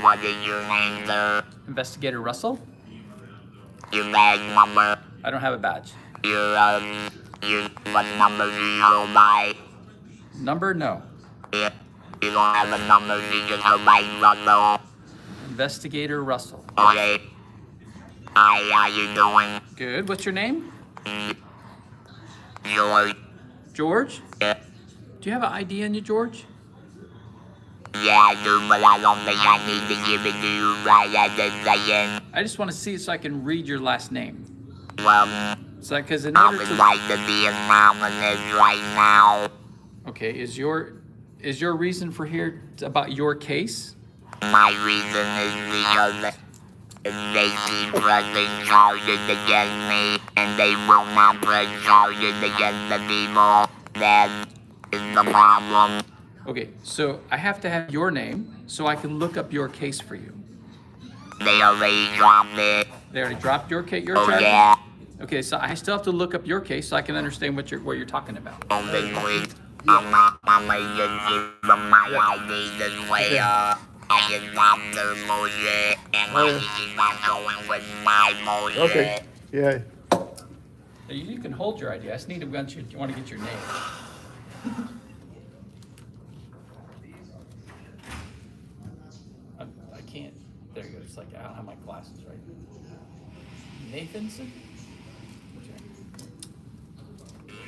what is your name, sir? Investigator Russell? Your badge number? I don't have a badge. What number do you go by? Number? No. Yeah, you don't have a number, you just go by Russell. Investigator Russell. Okay. Hi, how you doing? Good. What's your name? George. George? Yeah. Do you have an ID on you, George? Yeah, I do, but I don't think I need to give it to you right at this second. I just want to see it so I can read your last name. Well, So, because in I order would to... like to be anonymous right now. Okay, is your reason for here about your case? My reason is because they keep pressing charges against me, and they will not press charges against the people. That is the problem. Okay, so I have to have your name so I can look up your case for you. They already dropped it. They already dropped your case, your Oh charges? yeah. Okay, so I still have to look up your case so I can understand what you're talking about. Obviously, I'm not gonna just give them my ID this way. I can stop their bullshit, and I keep on going with my bullshit. Okay. Yeah. You can hold your ID. I just need to want to get your name. I can't. There you go. It's like I don't have my glasses right. Nathanson?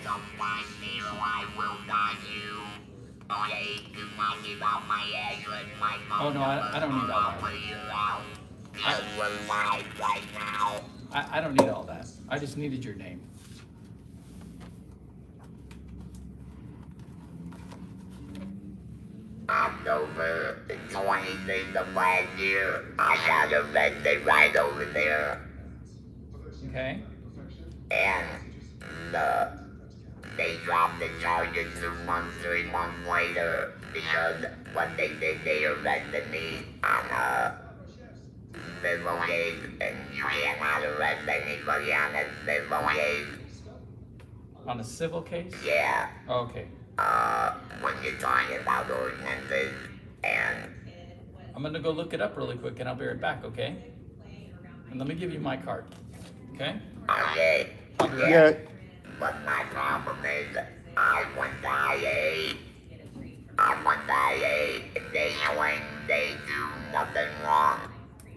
Don't find me or I will find you. Okay, do not give out my address, my phone Oh no, I don't need all that. We're live right now. I don't need all that. I just needed your name. October 26th of last year, I got arrested right over there. Okay. And they dropped the charges 2 months, 3 months later because what they did, they arrested me on a civil case, and you cannot arrest anybody on a civil case. On a civil case? Yeah. Okay. When you're talking about ordinances, and I'm gonna go look it up really quick and I'll be right back, okay? And let me give you my card, okay? okay. I'll be right Yeah. back. But my problem is, I went to IA. I went to IA, and they claim they do nothing wrong.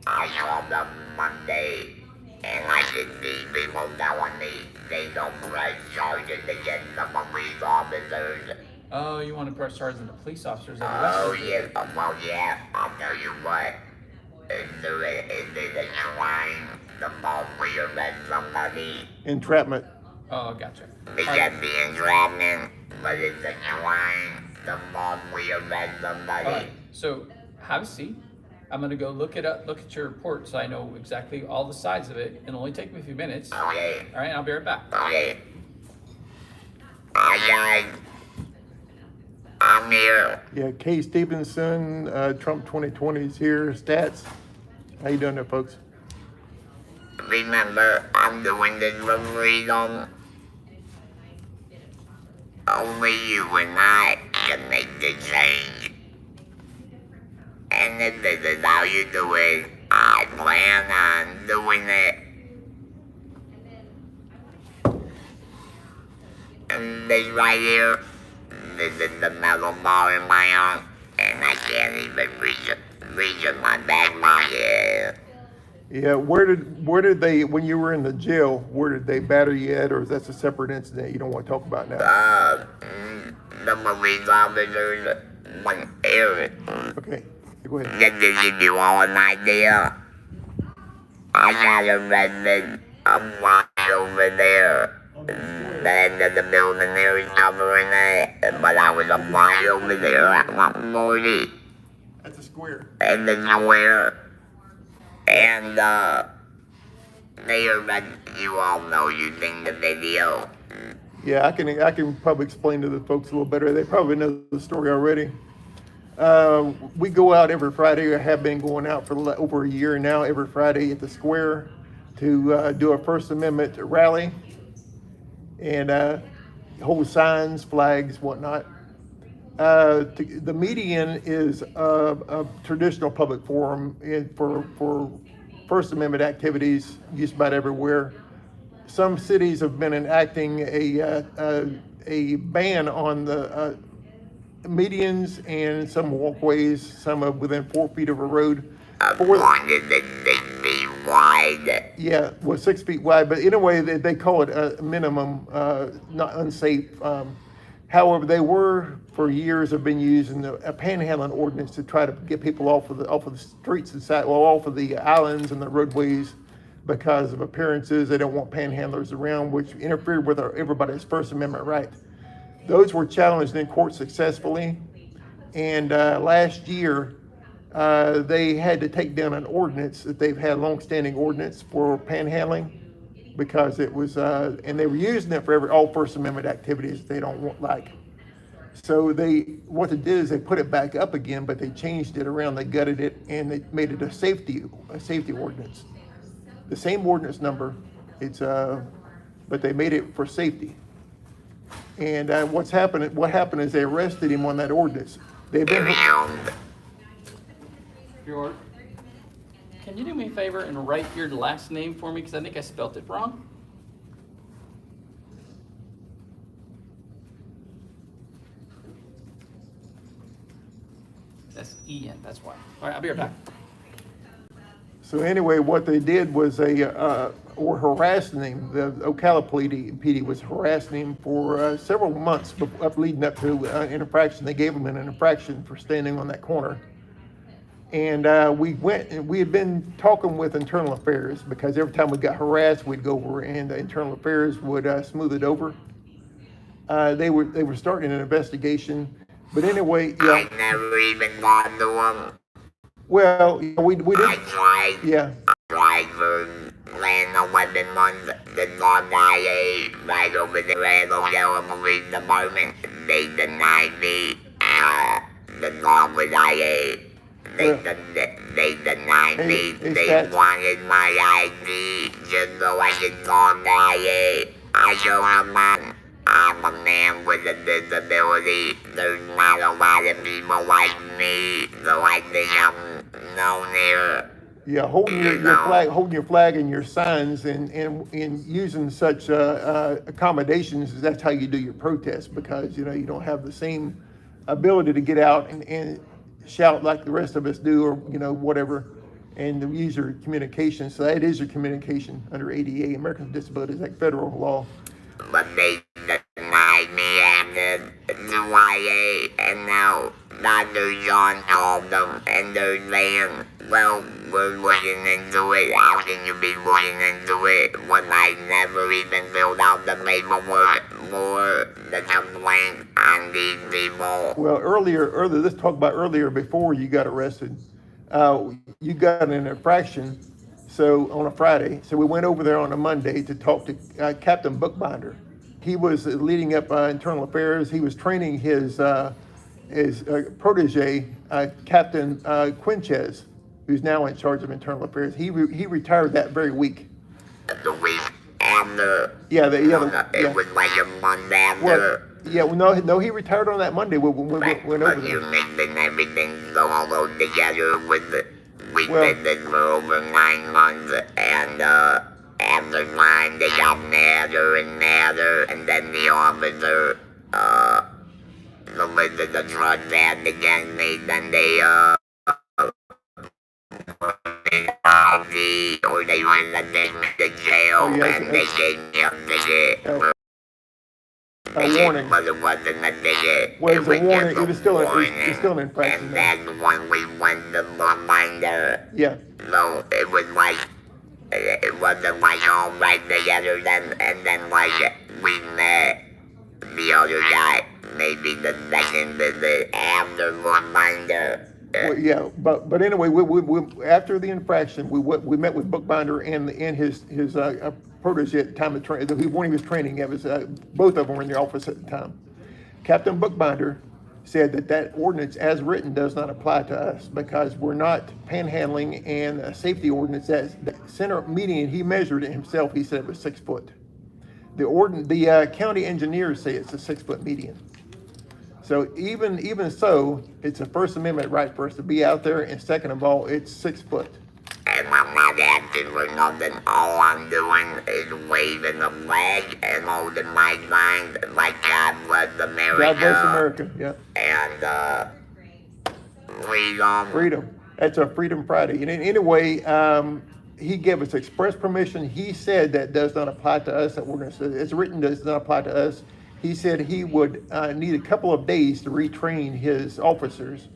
I called them Monday, and I can see people telling me they don't press charges against the police officers. Oh, you want to press charges on the police officers? Oh, yeah, well, yeah, I'll tell you what. Is it a crime to falsely arrest somebody? Entrapment. Oh, gotcha. It can be entrapment, but it's a crime to falsely arrest somebody. All right, so have a seat. I'm gonna go look it up, look at your report so I know exactly all the sides of it. It'll only take me a few minutes. All Okay. right, I'll be right back. Okay. Hi guys. I'm here. Yeah. Kay Stevenson, Trump 2020 is here. Stats. How you doing there, folks? Remember, I'm doing this for freedom. Only you and I can make the change. And if this is how you do it, I plan on doing it. And this right here, this is the metal ball in my arm, and I can't even reach in my back pocket. Yeah. Where did they, when you were in the jail, where did they batter you at, or is that a separate incident you don't want to talk about now? The police officers went here. Okay. Go ahead. Just to give you all an idea, I got arrested a mile over there. The end of the building there is covering it, but I was a mile over there at 140 That's a square. in the square. And they arrested, you all know, you seen the video. Yeah, I can probably explain to the folks a little better. They probably know the story already. We go out every Friday, or have been going out for over a year now, every Friday at the square to do a First Amendment rally and hold signs, flags, whatnot. The median is a traditional public forum for First Amendment activities used about everywhere. Some cities have been enacting a ban on the medians and some walkways, some are within 4 feet of a road. As long as it's 6 feet wide. Yeah, well, 6 feet wide, but in a way they call it a minimum, not unsafe. However, they were for years have been using a panhandling ordinance to try to get people off of the streets and off of the islands and the roadways because of appearances. They don't want panhandlers around, which interfered with everybody's First Amendment right. Those were challenged in court successfully, and last year they had to take down an ordinance that they've had, longstanding ordinance for panhandling, because it was, and they were using it for all First Amendment activities they don't like. So what they did is they put it back up again, but they changed it around, they gutted it, and they made it a safety ordinance. The same ordinance number, but they made it for safety. And what happened is they arrested him on that ordinance. They've been. George, can you do me a favor and write your last name for me, because I think I spelt it wrong? That's E-N, that's why. All right, I'll be right back. So anyway, what they did was they were harassing him. The Ocala PD was harassing him for several months leading up to an infraction. They gave him an infraction for standing on that corner. And we went and we had been talking with Internal Affairs, because every time we got harassed, we'd go over and Internal Affairs would smooth it over. They were starting an investigation, but anyway, yeah. I never even got to them. Well, we did. I tried. Yeah. I tried for laying 11 months. The dog I ate right over the red hotel police department. They denied me. The dog was I ate. They denied me. They wanted my ID just so I could dog I ate. I showed them I'm a man with a disability. There's not a lot of people like me, so I think I'm known here. Yeah, holding your flag and your signs, and using such accommodations, that's how you do your protest, because you don't have the same ability to get out and shout like the rest of us do, or whatever, and use your communication. So that is your communication under ADA, Americans with Disabilities Act, federal law. But they denied me after the YA, and now Dr. John called them, and they're saying, well, we're looking into it. How can you be looking into it when I never even filled out the paperwork for the complaint on these people? Well, earlier, let's talk about earlier, before you got arrested. You got an infraction, so on a Friday. So we went over there on a Monday to talk to Captain Bookbinder. He was leading up Internal Affairs. He was training his protege, Captain Quinchez, who's now in charge of Internal Affairs. He retired that very week. The week after. Yeah, it was like a month after. Well, no, he retired on that Monday when we went over But there. you mixing everything so all together with the. We did this for over 9 months, and after 9, they got madder and madder, and then the officer solicited the drug ban against me, then they or they went and they went to jail, and they gave me a ticket. A warning. But it wasn't a ticket. Well, it was a warning. just It was still warning. an infraction. And then when we went to Bookbinder, Yeah. so it was like, it wasn't like all right together then, and then like we met the other guy, maybe the second visit after Bookbinder. Well, yeah, but anyway, we after the infraction, we met with Bookbinder and his protege at the time of training. When he was training, it was both of them were in the office at the time. Captain Bookbinder said that ordinance as written does not apply to us, because we're not panhandling, and a safety ordinance, that center median, he measured it himself, he said it was 6 foot. The county engineers say it's a 6 foot median. So even so, it's a First Amendment right for us to be out there, and second of all, it's 6 foot. And I'm not asking for nothing. All I'm doing is waving a flag and holding my sign like God bless America. God bless America. Yeah. And freedom. Freedom. That's our Freedom Friday. And anyway, he gave us express permission. He said that does not apply to us. That we're going to say it's written does not apply to us. He said he would need a couple of days to retrain his officers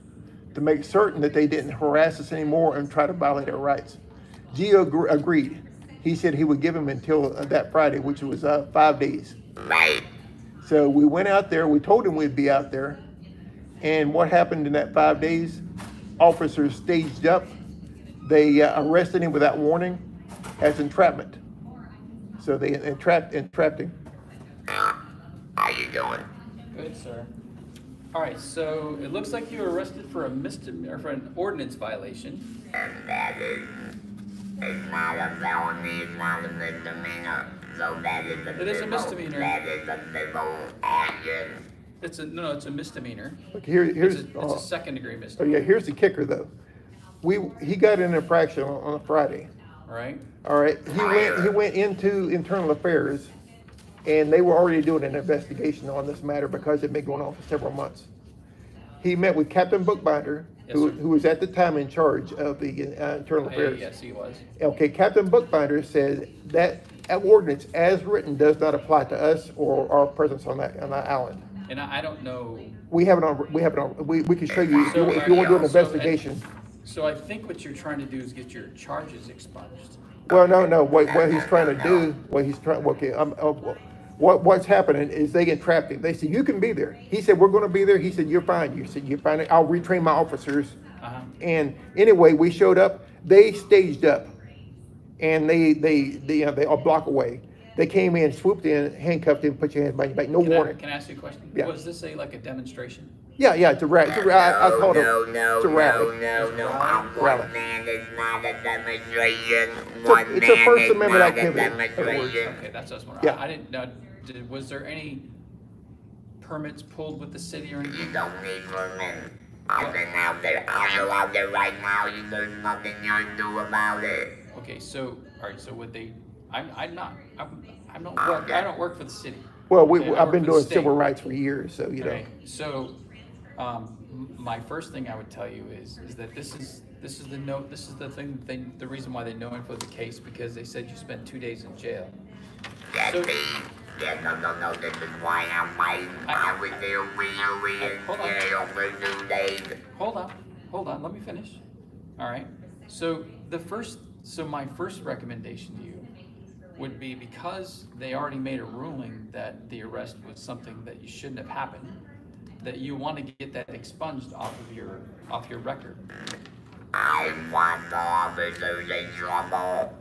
to make certain that they didn't harass us anymore and try to violate our rights. Geo agreed. He said he would give him until that Friday, which was 5 days. Right. So we went out there. We told him we'd be out there. And what happened in that 5 days? Officers staged up. They arrested him without warning as entrapment. So they entrapped him. How you doing? Good, sir. All right, so it looks like you were arrested for a misdemeanor, for an ordinance violation. And that is, it's not a felony, it's not a misdemeanor. So that is It is a misdemeanor. That is a civil action. It's a misdemeanor. Look, here's It's a second-degree oh misdemeanor. yeah, here's the kicker though. He got an infraction on a Friday. All right. All right, he went into internal affairs, and they were already doing an investigation on this matter because it'd been going on for several months. He met with Captain Bookbinder, Yes, who sir. was at the time in charge of the internal affairs. Yes, he was. Okay, Captain Bookbinder said that ordinance as written does not apply to us or our presence on that island. And I don't know. We have it on. We can show you if you want to do an So, investigation. So I think what you're trying to do is get your charges expunged. Well, no. What he's trying to do, what's happening is they entrapped him. They said you can be there. He said we're going to be there. He said you're fine. You said you're fine. I'll retrain my officers. Uh-huh. And anyway, we showed up. They staged up, and they a block away. They came in, swooped in, handcuffed him, put your hands behind your back. No warning. Can I ask you a question? Yeah. Was this like a demonstration? Yeah, it's a rally. I called it. It's a rally. No. Rally. One man is not a demonstration. It's a First Amendment activity. Demonstration. Okay, that's what I was wondering. Yeah. I didn't know. Was there any permits pulled with the city or anything? You don't need permits. I've been out there. I'll go out there right now. There's nothing you can do about it. Okay, so all right, so would they? I don't work for the city. Well, Okay, I I've work been for the doing state. civil rights for years, so you know. Okay, so my first thing I would tell you is that this is the reason why they know him for the case, because they said you spent 2 days in jail. That's So- me. Yeah, no. This is why I'm fighting. I was there really in Hold on. jail for 2 days. Hold on, let me finish. All right. So my first recommendation to you would be, because they already made a ruling that the arrest was something that you shouldn't have happened, that you want to get that expunged off your record. I want the officers in trouble.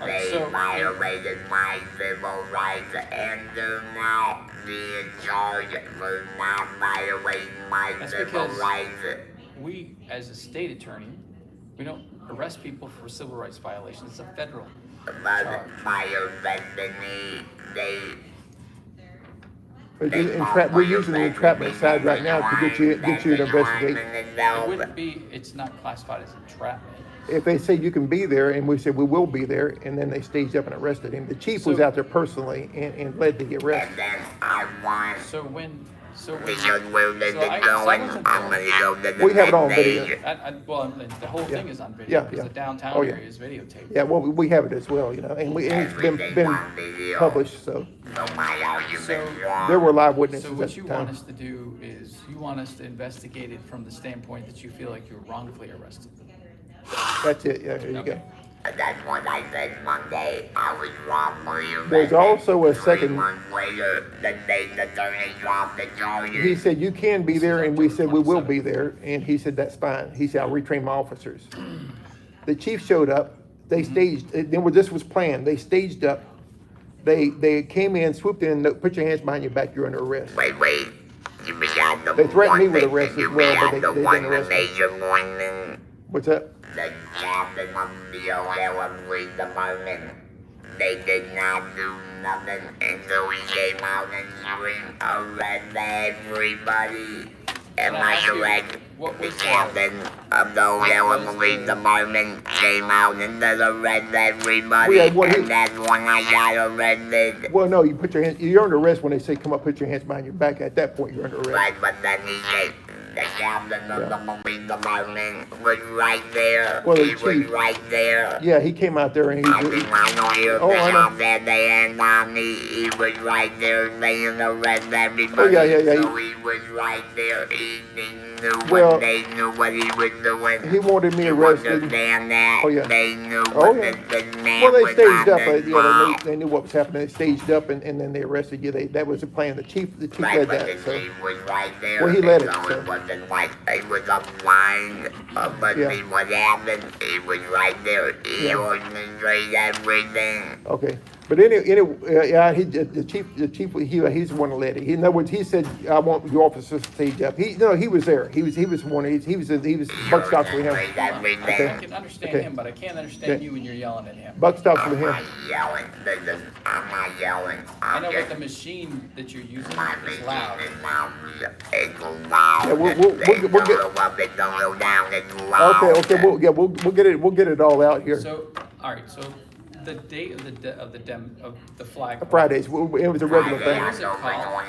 They violated my civil rights and do not be in charge for not violating my That's civil because rights. we, as a state attorney, we don't arrest people for civil rights violations. It's a federal But charge. by arresting me, We're using the entrapment side right now to get you to investigate. It wouldn't be. It's not classified as entrapment. If they say you can be there, and we said we will be there, and then they staged up and arrested him. The chief was So- out there personally and led the arrest. And then I want, because where this is going, I'm gonna go to the We have it on next video. page. The whole thing is on video, Yeah, because yeah. the downtown Oh, yeah. area is videotaped. Yeah, well, we have it as well, you know, and it's been on video. published, so So my argument's So- wrong. there were live witnesses So at what the you want time. us to do is, you want us to investigate it from the standpoint that you feel like you were wrongfully arrested. That's it, yeah, there you go. Okay. That's what I said Monday. I was wrongfully arrested. There's also a 3 second, months later, the state attorney dropped the charges. he said, you can be there, and we said, we will be there, and he said, that's fine. He said, I'll retrain my officers. The chief showed up, they staged, this was planned, they staged up, they came in, swooped in, put your hands behind your back, you're under arrest. Wait. You began the They threatened me with one arrest that as well, but you they began the didn't one arrest that me. made your morning. What's that? The captain of the Ohio Police Department. They did not do nothing until we came out and screamed, arrest everybody. Am I correct? What The was captain of the Hotel Police Department came out and said arrest everybody, and that's when I got arrested. Well, no, you put your hands, you're under arrest when they say come up, put your hands behind your back. At that point, you're under arrest. Right, but then he said, the captain of the police department was right there. Well, the He was chief. right there. Yeah, he came out there and I he, think I know you Oh, I know. that they hand on me. He was right there saying arrest everybody. Oh, yeah. So he was right there. He knew Well, what they knew what he was doing. he wanted me You arrested. understand that? Oh, yeah. They knew Oh, what yeah. this man Well, they was staged on up. this Yeah, block. they knew what was happening. They staged up, and then they arrested you. That was the plan. The chief Right, led but that. the So chief was right there. Well, he led it, So so. it wasn't like it was a blind. But Yeah. see what happened? He was right there. He Yeah. orchestrated everything. okay, but yeah, the chief, he's the one that led it. In other words, he said, "I want the officers to stage up." He was there. He was one. He was buck stops with him. Orchestrated everything. I can understand Okay. him, but I can't understand Okay. you when you're yelling at him. Buck stops with I'm him. not yelling. Listen, I'm not yelling. I I'm know, just but the machine that you're using my is machine loud. is loud. It's loud. Yeah, we'll get- Don't go up, it don't go down. It's loud. Okay, we'll get it all out here. So, all right, so the date of the flag. Fridays, it was a regular Friday, thing. What is it I don't called? know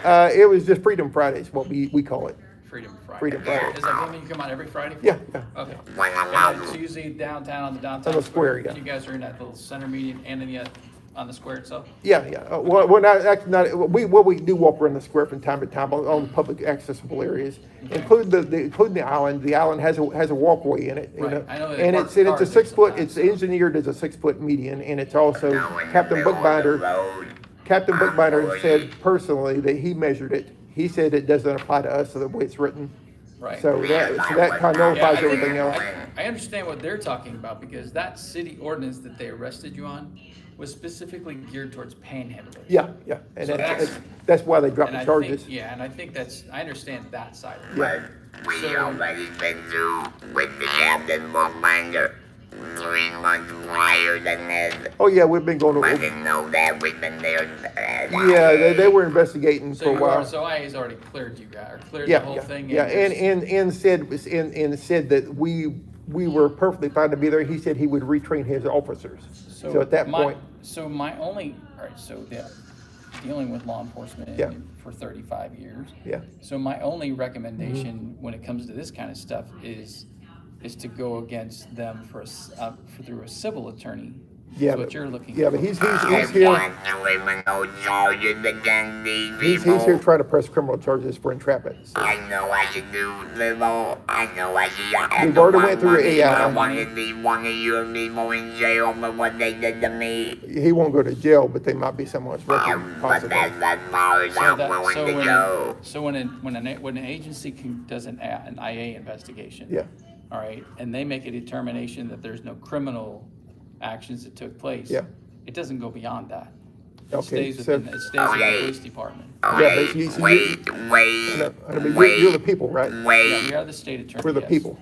anything. It was just Freedom Fridays, what we call it. Freedom Friday. Freedom Friday. Is that something you come out every Friday for? Yeah. Okay. When I'm And out, it's usually downtown on the downtown. On the square, yeah. You guys are in that little center meeting and in the, on the square itself? Yeah. Well, not actually not. We do walk around the square from time to time on the public accessible areas, including the island. The island has a walkway in it. You Right. know, I know they and park it's a cars 6 foot. sometimes. It's engineered as a 6 foot median, and it's also now in the Captain middle of the Bookbinder. road, Captain I'm Bookbinder going- said personally that he measured it. He said it doesn't apply to us the way it's written. Right. So that kind of Yeah, nullifies I think- everything else. I understand what they're talking about because that city ordinance that they arrested you on was specifically geared towards panhandling. Yeah, and So that's why they dropped And the I charges. think, yeah, and I think I understand that side of it. But we So- already been through with the Captain Bookbinder 3 months prior than this. Oh yeah, we've been going I over. didn't know that. We've been there. Yeah, they were investigating So for a you while. are, so IA's already cleared you guys, or cleared Yeah, the whole thing? yeah, there's- and said that we were perfectly fine to be there. He said he would retrain his officers. So at that point, So my only, all right, so yeah, dealing with law enforcement Yeah. for 35 years. yeah, So my only recommendation when it comes to this kind of stuff is to go against them through a civil attorney. yeah, That's what but, you're looking yeah, for. but he's I here. want to even no charges against these He's people. here trying to press criminal charges for entrapment. So, I know I can do little. I know I can. We've already went through AI. I want to see one of your people in jail for what they did to me. he won't go to jail, but they might be someone's record But possibly. that's as far as I'm willing to go. So when an agency does an IA investigation. Yeah. All right, and they make a determination that there's no criminal actions that took place. Yeah. It doesn't go beyond that. It Okay, stays so- within, it stays with the Okay. police department. Yeah, but Wait, you- so wait, I wait, mean, wait, you're the people, right? Yeah, wait. we are the state attorney. We're the yes. people.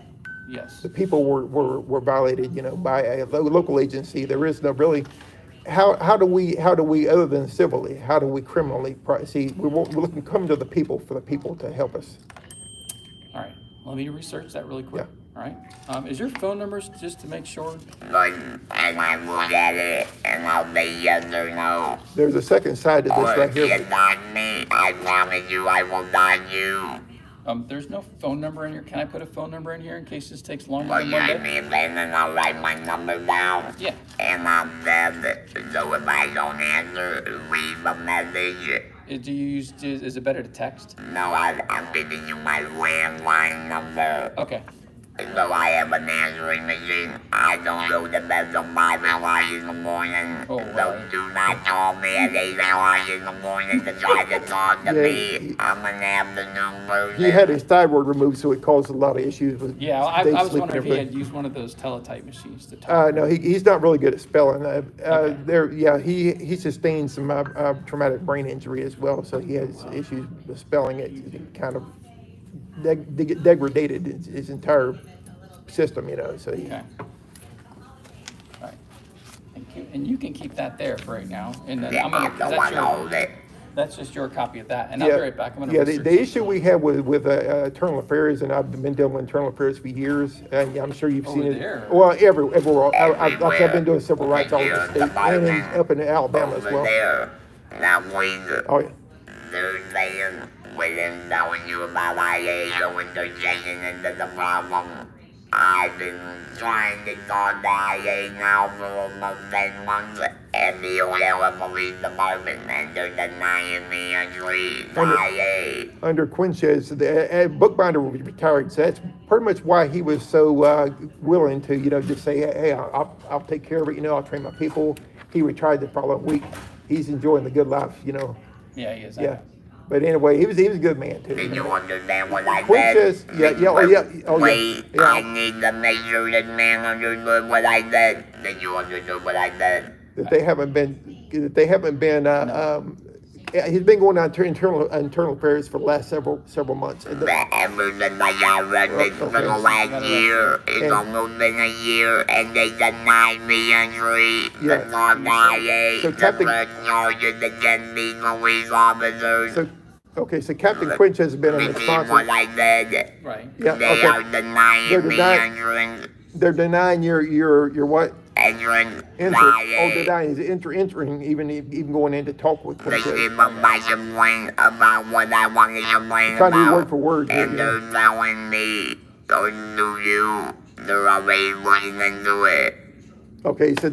Yes. The people were violated, by a local agency. There is no really. How do we other than civilly? How do we criminally see? We're looking come to the people for the people to help us. All right, let me research that really quick. Yeah. All right, is your phone numbers just to make sure? But and I look at it and I'll say yes or no. There's a second side to this Or right if you here. dodge me, I promise you I will dodge you. There's no phone number in here. Can I put a phone number in here in case this takes longer Well, than you one give day? me a pen and I'll write my number down. Yeah. And I'll send it. So if I don't answer, leave a message. Do you use? Is it better to text? No, I'm giving you my landline number. Okay. So I have an answering machine. I don't go to bed till 5 hours in the morning. Oh, So wow. do not call me at 8 hours in the morning to try to talk to Yeah, me. I'm an afternoon person. He had his thyroid removed, so it caused a lot of issues with Yeah, I day was sleep and wondering if he had everything. used one of those teletype machines to talk. No, he's not really good at spelling. Okay. He sustained some traumatic brain injury as well, so he has issues with spelling. It kind of degraded his entire system, So he, Okay. All right. And you can keep that there for right now, and then Yeah, I'm gonna, I don't want to hold it. that's just your copy of that, and I'll be right back, I'm gonna Yeah, research. the issue we have with internal affairs, and I've been dealing with internal affairs for years, and I'm sure you've seen it. there. Well, everywhere. I've Everywhere. been doing civil rights all over the state, and up in Alabama as Over well. there. Now we Oh, yeah. they're saying with them telling you about IA going to changing into the problem. I've been trying to talk to IA now for almost 10 months, and the Ottawa Police Department, and they're denying me entry to IA. Under Quinches, the bookbinder was retired, so that's pretty much why he was so willing to, just say, hey, I'll take care of it, I'll train my people. He retired the following week. He's enjoying the good life, Yeah, he is. Yeah. But anyway, he was a good man too. Did you understand what I Quinches, said? Wait, yeah. I need to make sure this man understood what I said. Did you understand what I said? That they haven't been, he's been going on to internal affairs for the last several months. And Ever since I got arrested for the last year, it's almost been a year, and they denied me entry. Yeah. The non-IA, So the Captain- press charges against me police officers. so Captain Quinch has been Repeat what unresponsive. I said. Right. Yeah, They are okay. denying They're me denying- entrance. They're denying your what? Entrance. Entry. Oh, IA. denying is entering, even going in to talk with They Quinches. keep on my complaint about what I want to complain Trying to do about. word for word here, And they're telling me, don't do you. They're already looking into it. Okay, so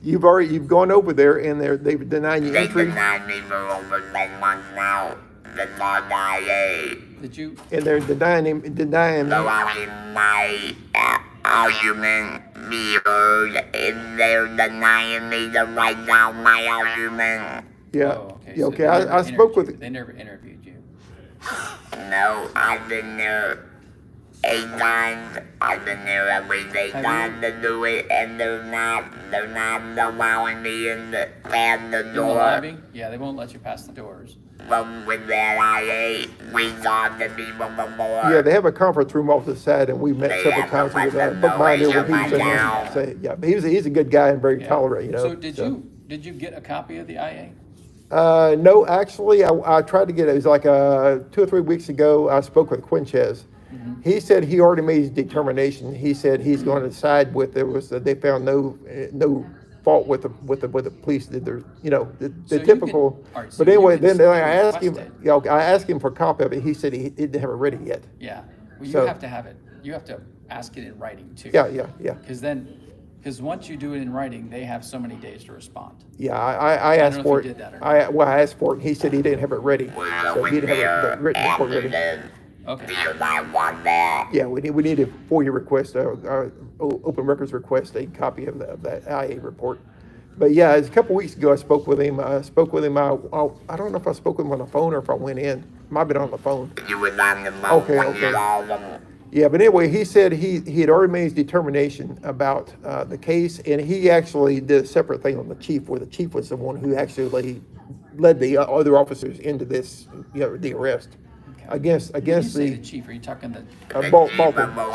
you've gone over there and they've denied you They entry, denied me for over 10 months now. The non-IA. Did you, and they're denying So how can my argument be heard if they're denying me the right down my argument? yeah. oh, okay. Yeah, so okay, they never I spoke interviewed- with, They never interviewed you. No, I've been there 8 times. I've been there every day Have time to do it, and they're not allowing me in the past the In the door. lobby? Yeah, they won't let you pass the doors. From with that IA, we talked to people before. yeah, they have a conference room off the side, and we met They several have times to let with them know bookbinder it's when he was in there. down. So, yeah, but he's a good guy and very Yeah. tolerant, So did you get a copy of the IA? No, actually, I tried to get it. It was like 2 or 3 weeks ago. I spoke with Quinches. Mm-hmm. He said he already made his determination. He said he's going to side with they found no fault with the police did their the So you typical. can- all right, so but you anyway, can then still I asked him. request I asked him for a copy of it. He said he didn't have it ready yet. Yeah. Well, you So- have to have it. You have to ask it in writing too. Yeah. Because once you do it in writing, they have so many days to respond. Yeah, I asked know if for you it. did that or I asked for it. He said he didn't have it ready, We're so he going didn't have there the written report after ready. this. Okay. Because I want that. Yeah, we need a FOIA request, open records request, a copy of that IA report. But yeah, it was a couple weeks ago, I spoke with him. I don't know if I spoke with him on the phone or if I went in. Might have been on the phone. You was on the phone Okay, when okay. you called them. Yeah, but anyway, he said he had already made his determination about the case, and he actually did a separate thing on the chief, where the chief was the one who actually led the other officers into this, the arrest against When you say the the chief, are you talking the? Balkan,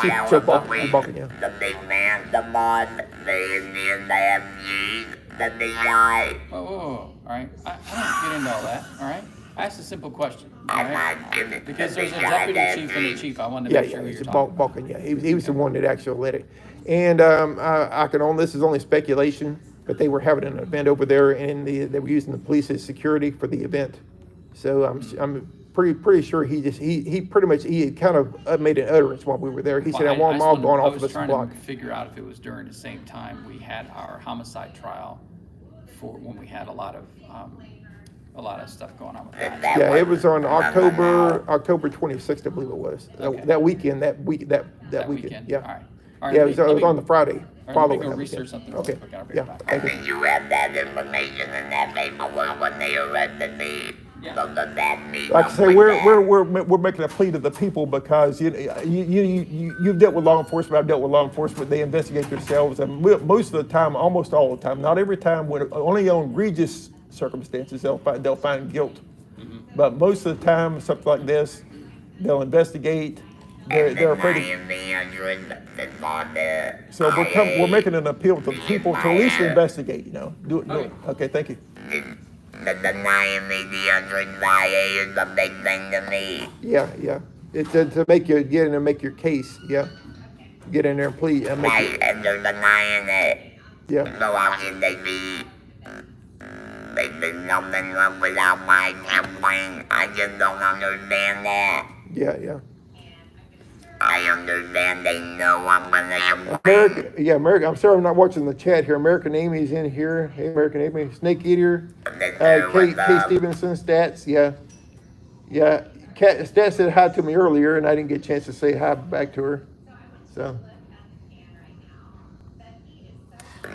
Chief Joe Balkan, yeah. The big man, the mod, the Indian, the MG, the big guy. Whoa. All right. I don't get into all that. All right. I asked a simple question. All I'm right. not giving Because the there's a big guy deputy that chief and a big. chief. I wanted to Yeah, make sure who he's you're a talking about. Balkan, yeah. He was the one that actually led it. And this is only speculation, but they were having an event over there, and they were using the police as security for the event. So I'm pretty sure he kind of made an utterance while we were there. He said, I want them all going off of this block. I was trying to figure out if it was during the same time we had our homicide trial for when we had a lot of stuff going on with that. Yeah, it was on October 26th, I believe it was. Okay. That weekend, that weekend. All right. All right. Yeah, it was on the Friday All right, following let me go that research weekend. something real Okay, quick. I'll be yeah, right back. thank you. And you have that information and that paperwork when they arrested me. Yeah. So does that mean Like I I'm say, with that? we're making a plea to the people because you've dealt with law enforcement. I've dealt with law enforcement. They investigate themselves, and most of the time, almost all the time, not every time, when only on egregious circumstances they'll find guilt. But most of the time, something like this, they'll investigate, They're afraid of. So we're making an appeal to the people to at least investigate, you know, do it. Okay, thank you. Denying me the $100 is a big thing to me. Yeah, yeah. It's to make you get in and make your case. Yeah, get in there and plead and make Right, and they're denying it. Yeah. So how can they be? They've been something wrong without my complaint. I just don't understand that. Yeah, yeah. I understand they know I'm gonna complain. America. I'm sorry I'm not watching the chat here. American Amy's in here. Hey, American Amy. Snake Eater. Kate Stevenson. Stats. Yeah. Yeah. Stats said hi to me earlier, and I didn't get a chance to say hi back to her. So.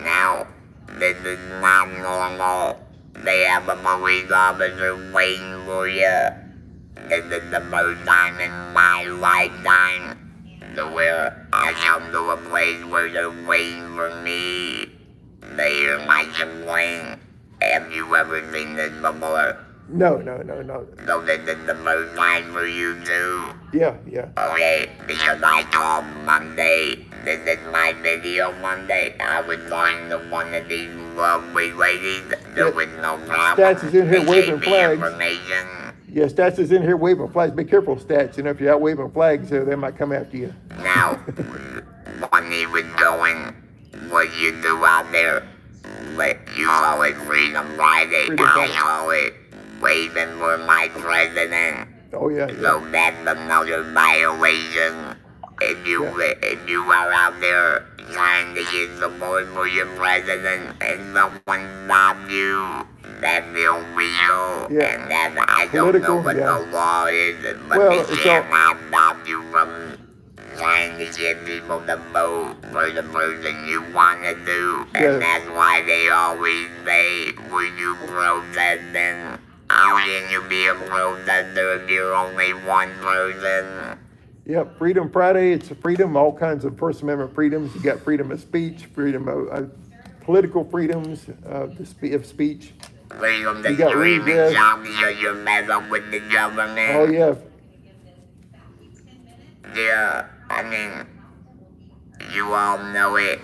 Now, this is not normal. They have a police officer waiting for you. This is the first time in my lifetime to where I come to a place where they're waiting for me. They hear my complaint. Have you ever seen this before? No. So this is the first time for you too? Yeah. Okay, because I called Monday. This is my video Monday. I was talking to one of these lovely ladies. There was no problem. Stats is in here waving flags. Information. Yeah, Stats is in here waving flags. Be careful, Stats. You know, if you're out waving flags, they might come after you. Now, when he was going, what you do out there, you call it Freedom Friday. I call it waving for my president. Oh, yeah. So that's another violation. If you are out there trying to get support for your president and someone stops you, that's illegal. Yeah. And that I don't know what the law is, but they cannot stop you from trying to get people to vote for the person you want to do. And that's why they always say, were you protesting? How can you be a protester if you're only one person? Yep, Freedom Friday, it's a freedom, all kinds of First Amendment freedoms. You got freedom of speech, freedom of political freedoms of speech. Freedom to dream and job because you mess up with the government. Oh, yeah. Yeah, I mean, you all know it.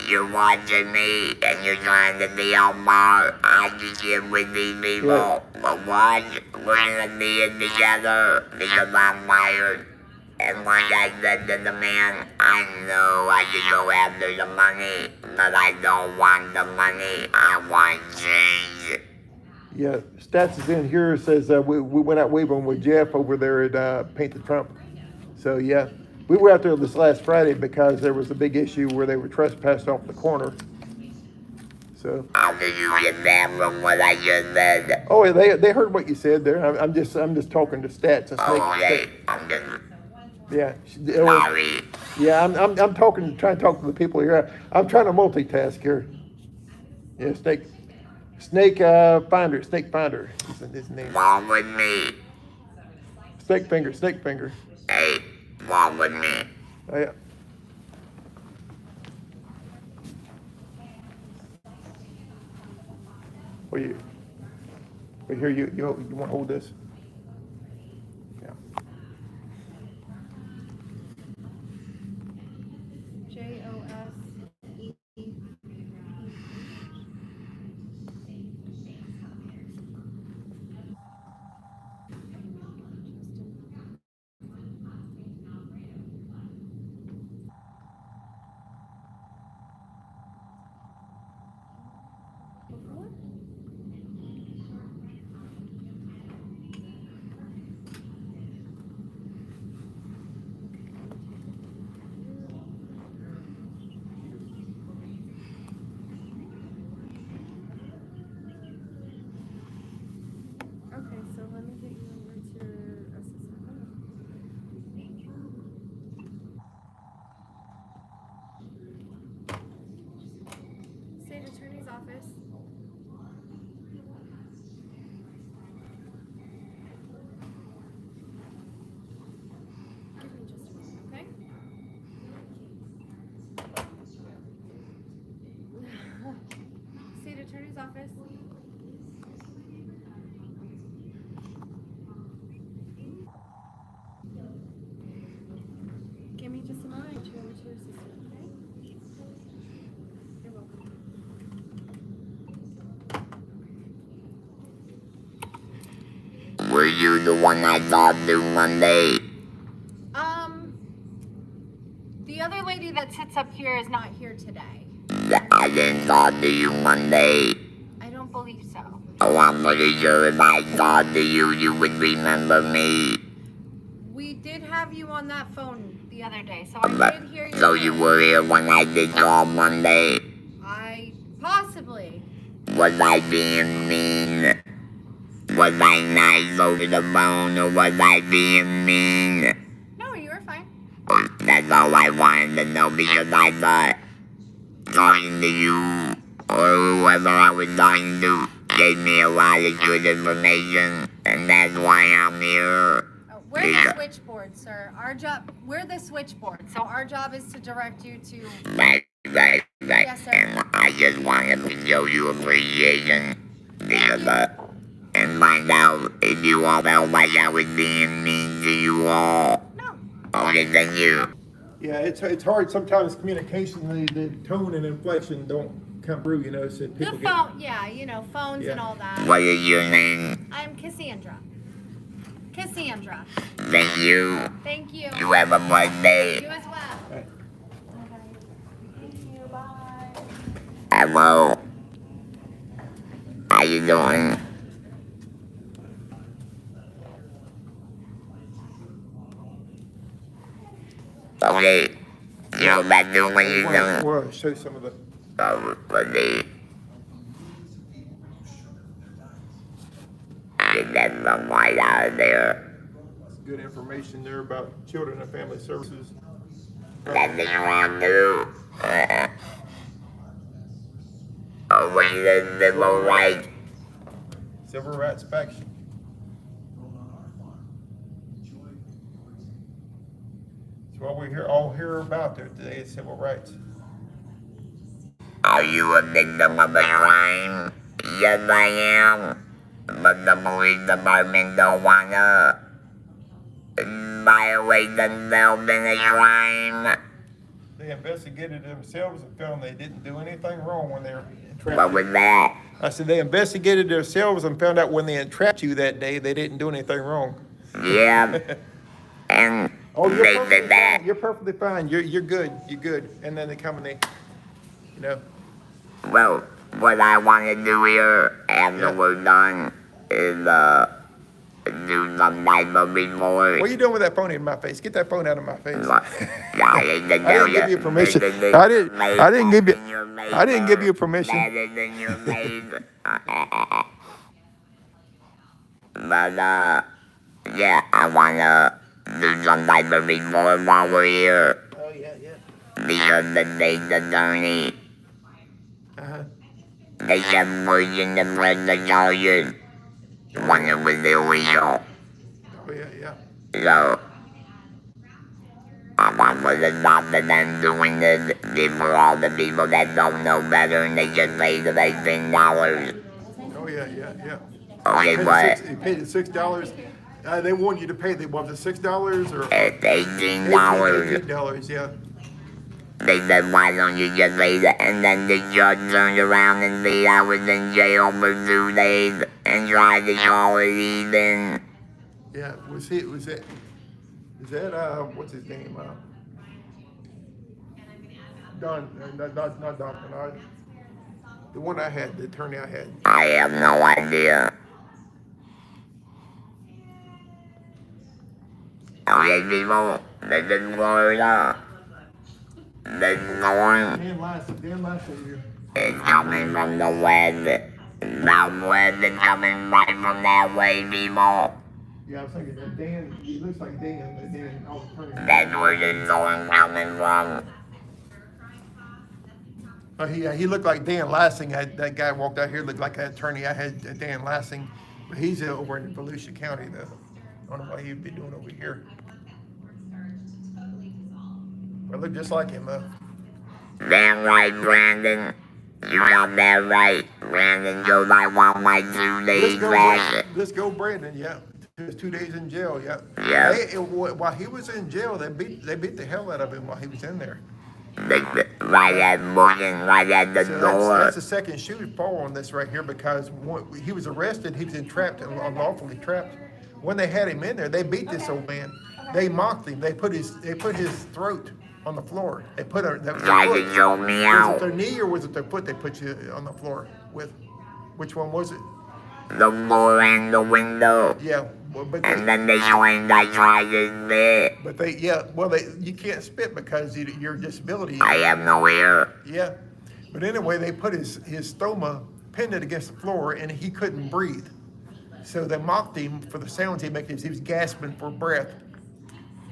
You're watching me and you're trying to be all smart. I just get with these people. Yeah. But watch, we're gonna be in together because I'm tired. And like I said to the man, I know I can go after the money, but I don't want the money. I want change. Yeah, Stats is in here, says we went out waving with Jeff over there at Paint the Trump. So, yeah, we were out there this last Friday because there was a big issue where they were trespassed off the corner. So. How did you get that from what I just said? Oh, yeah, they heard what you said there. I'm just talking to Stats. Okay, I'm just. Yeah. Sorry. Yeah, I'm trying to talk to the people here. I'm trying to multitask here. Yeah, Snake Finder is his name. Walk with me. Snake finger. Hey, walk with me. Oh, yeah. Well, here you want to hold this? Yeah. the one I talked to Monday? The other lady that sits up here is not here today. I didn't talk to you Monday. I don't believe so. Oh, I'm pretty sure if I talked to you, you would remember me. We did have you on that phone the other day, so I did hear you. So you were here when I did call Monday? Possibly. Was I being mean? Was I nice over the phone, or was I being mean? No, you were fine. That's all I wanted to know, because I thought talking to you or whoever I was talking to gave me a lot of good information, and that's why I'm here. We're the switchboard, sir. We're the switchboard, so our job is to direct you to... Right. Yes, sir. And I just wanted to show you appreciation, because, and find out if you all felt like I was being mean to you all. No. Okay, thank you. Yeah, it's hard sometimes. Communication, the tone and inflection don't come through. You know, so people The phone, yeah, phones and all that. What is your name? I'm Cassandra. Cassandra. Thank you. Thank you. You have a blessed day. You as well. Right. Thank you. Bye. Hello. How you doing? Okay. You know back to what you're doing. Well, show some of the. Let's see. Get that some light out of there. Good information there about children and family services. That thing around too. Over the civil rights. Civil rights faction. That's what we all hear about there today is civil rights. Are you a victim of a crime? Yes, I am. But the police department don't wanna violate themselves in a crime. They investigated themselves and found they didn't do anything wrong when they were entrapped. What was that? I said they investigated themselves and found out when they entrapped you that day, they didn't do anything wrong. Yeah. And they did that. You're perfectly fine. You're good. You're good. And then they come and they, you know. Well, what I want to do here after we're done is do some type of report. What are you doing with that phone in my face? Get that phone out of my face. I didn't give you permission. I didn't give you permission. But yeah, I wanna do some type of report while we're here. Oh yeah. Because the state's attorney, they kept pushing the press the charges when it was illegal. Oh yeah. So, I want to stop them doing this for all the people that don't know better and they just pay the $18. Oh yeah. Okay, what? You paid the $6. They want you to pay. Was it $6 or It's $18. $18? Yeah. They said, why don't you just pay it? And then the judge turned around and said I was in jail for 2 days and tried to call it even. Yeah. Was that? Is that what's his name? Don? Not Don Bernard. The one I had, the attorney I had. I have no idea. Okay, people, this is Florida. The storm Dan Lashley. is coming from the west. Southwest is coming right from that way, people. Yeah, I was thinking that Dan. He looks like Dan. That's where the storm coming from. He looked like Dan Lassing. That guy walked out here looked like an attorney. I had Dan Lassing, but he's over in Volusia County though. I don't know what he'd be doing over here. But look just like him though. Damn right, Brandon. You got that right. Brandon goes, I want my 2 days back. Let's go, Brandon. Yeah, 2 days in jail. Yeah. Yeah. While he was in jail, they beat the hell out of him while he was in there. Right at morning, right at the door. That's the second shoe fall on this right here because he was arrested. He was entrapped, unlawfully trapped. when they had him in there, they beat this old man. They mocked him. They put his throat on the floor. They put a, that was their Try foot. to show me Was it out. their knee or was it their foot they put you on the floor with? Which one was it? The door and the window. Yeah, well, but And then they claimed I tried to spit. you can't spit because your disability. I have no ear. Yeah, but anyway, they put his stoma, pinned it against the floor, and he couldn't breathe. So they mocked him for the sounds he made. He was gasping for breath.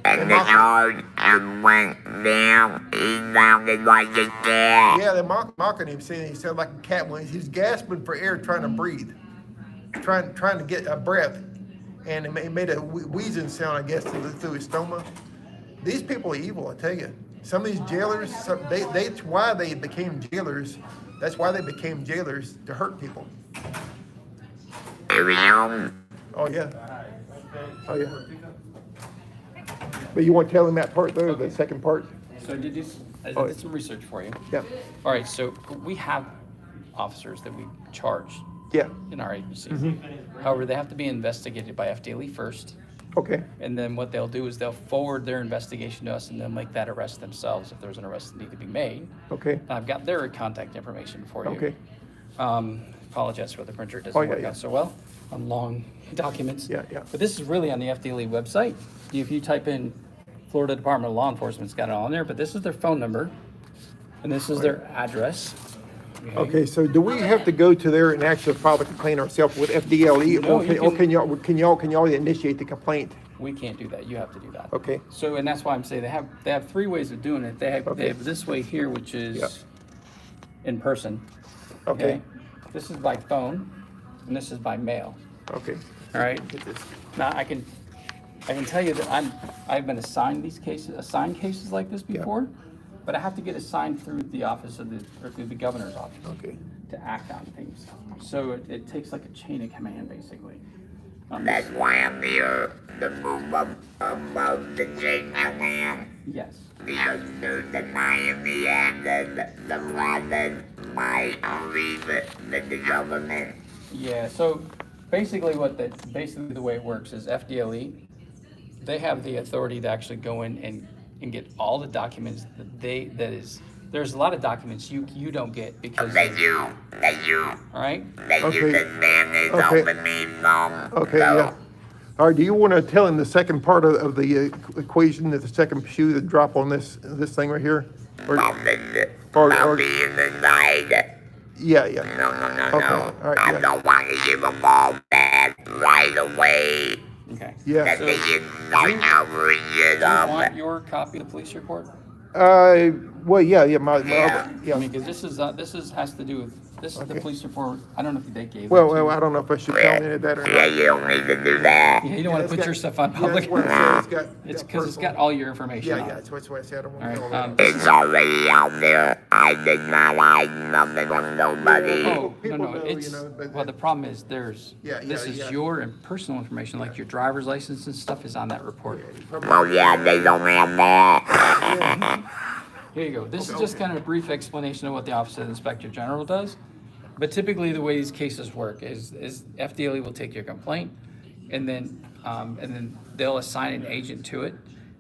And the heart just went down. He sounded like a cat. Yeah, they're mocking him, saying he sounded like a cat when he was gasping for air, trying to breathe, trying to get a breath, and it made a wheezing sound, I guess, through his stoma. These people are evil, I tell you. Some of these jailers, that's why they became jailers. That's why they became jailers, to hurt people. Here we go. Oh yeah. Oh yeah. But you want to tell him that part though, the second part? So I did some research for you. Yeah. All right, so we have officers that we charge Yeah. in our agency. However, they have to be investigated by FDLE first. Okay. And then what they'll do is they'll forward their investigation to us and they'll make that arrest themselves if there's an arrest that need to be made. Okay. And I've got their contact information for you. Okay. Apologize for the printer, it doesn't Oh, yeah, work yeah. out so well on long documents. Yeah, yeah. But this is really on the FDLE website. If you type in Florida Department of Law Enforcement, it's got it all on there, but this is their phone number and this is their address. Okay, so do we have to go to there and actually file the complaint ourselves with FDLE, No, or can y'all initiate the complaint? We can't do that. You have to do that. Okay. So, and that's why I'm saying they have three ways of doing it. They have Okay. this way here, which is Yeah. in person. Okay. This is by phone, and this is by mail. Okay. All right. Now I can tell you that I've been assigned cases like this Yeah. before, but I have to get assigned through the office through the governor's office Okay. to act on things. So it takes like a chain of command basically. That's why I'm here to move up above the chain of command. Yes. Because they're denying the end of the process by leave the government. Yeah, so basically the way it works is FDLE, they have the authority to actually go in and get all the documents there's a lot of documents you don't get because Thank you. all right? Thank Okay. you, this man is Okay. helping me some. Okay, yeah. All right, do you want to tell him the second part of the equation, the second shoe to drop on this thing right here? About being inside. Yeah, yeah. No. Okay, all right, I yeah. don't want to give them all back right away. Okay. Yeah. That So, they can start covering it do you up. want your copy of the police report? Well, yeah, Yeah. I yeah. mean, because this has to do with, this is the Okay. police report. I don't know if they gave it to Well, you. I don't know if I should tell any of that or Yeah, not. you don't need to do that. Yeah, you don't want It's to put got- your stuff on Yeah, public. that's what I said. It's got because it's got personal- all your information Yeah, on yeah, it. that's why I said I don't All want to right. know all that. It's already out there. I did not hide nothing from nobody. Oh, People no, know, it's, you know, but- well, the problem is Yeah, this is yeah. your personal information, like your driver's license and stuff is on that report. Well, yeah, they don't have that. Here you go. This is just kind of a brief explanation of what the Office of the Inspector General does. But typically, the way these cases work is FDLE will take your complaint, and then they'll assign an agent to it.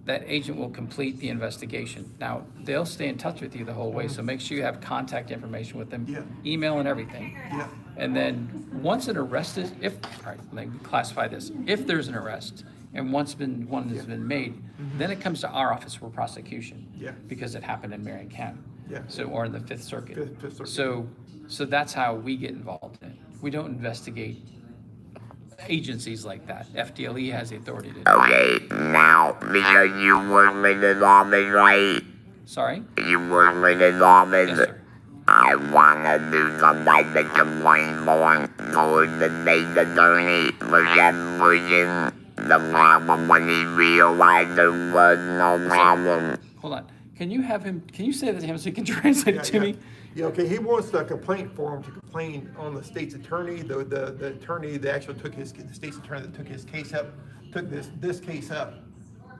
That agent will complete the investigation. Now, they'll stay in touch with you the whole way, so make sure you have contact information with them, Yeah. email and everything. Yeah. And then once an arrest is, all right, let me classify this. If there's an arrest and one has been made, then it comes to our office for prosecution. Yeah. Because it happened in Marion County. Yeah. So, or in the Fifth Circuit. Fifth Circuit. So that's how we get involved in it. We don't investigate agencies like that. FDLE has the authority to do it. Okay, now, because you work with the office, right? Sorry? You work with the office. Yes, sir. I wanna do some type of complaint more towards the state attorney for some reason. The problem when he realized there was no problem. Hold on. Can you say that to him so he can translate it to me? Yeah, okay, he wants the complaint form to complain on the state's attorney, the attorney that actually the state's attorney that took his case up, took this case up.